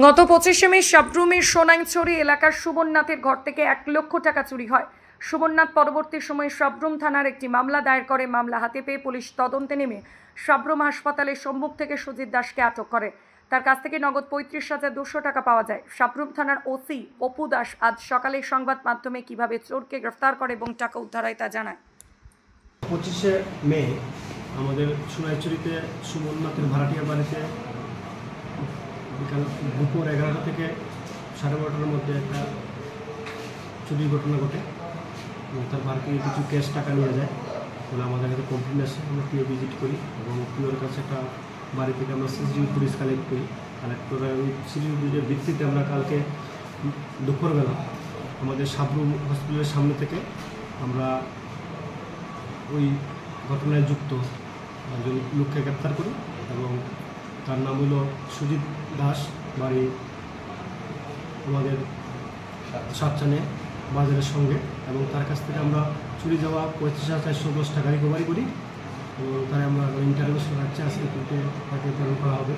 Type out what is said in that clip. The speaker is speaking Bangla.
গত 25শে মে সাবরুমের সোনাইছড়ি এলাকার সুবননাথের ঘর থেকে 1 লক্ষ টাকা চুরি হয়। সুবননাথ পরবর্তী সময়ে সাবরুম থানার একটি মামলা দায়ের করে। মামলা হাতে পেয়ে পুলিশ তদন্তে নেমে সাবরুম হাসপাতালের সম্মুখ থেকে সুজিত দাসকে আটক করে। তার কাছ থেকে নগদ 35,200 টাকা পাওয়া যায়। সাবরুম থানার ওসি অপু দাস আজ সকালে সংবাদ মাধ্যমে কিভাবে চোরকে গ্রেফতার করে এবং টাকা উদ্ধার হয় তা জানায়। 25শে মে আমাদের সোনাইছড়িতে সুবননাথের ভাড়াটিয়া বাড়িতে বিকাল দুপুর 11টা থেকে 12:30টার মধ্যে একটা চুরির ঘটনা ঘটে। তার ভাড়া থেকে কিছু ক্যাশ টাকা নিয়ে যায় বলে আমাদের কাছে কমপ্লেন আসে। আমরা পিও ভিজিট করি এবং পিওর কাছে একটা বাড়ি থেকে আমরা সিসিটিভি ফুটেজ কালেক্ট করে ওই সিসিটিভির ভিত্তিতে আমরা কালকে দুপুরবেলা আমাদের সাবরুম হসপিটালের সামনে থেকে আমরা ওই ঘটনায় যুক্ত একজন লোককে গ্রেপ্তার করি এবং তার নাম হলো সুজিত দাস, বাড়ি আমাদের সাতচানে বাজারের সঙ্গে। এবং তার কাছ থেকে আমরা চুরি যাওয়া 35,410 টাকা রিকভারি করি এবং তাই আমরা ইন্টারভিউ রাখছি। আজকে তাকে প্রেরণ করা হবে।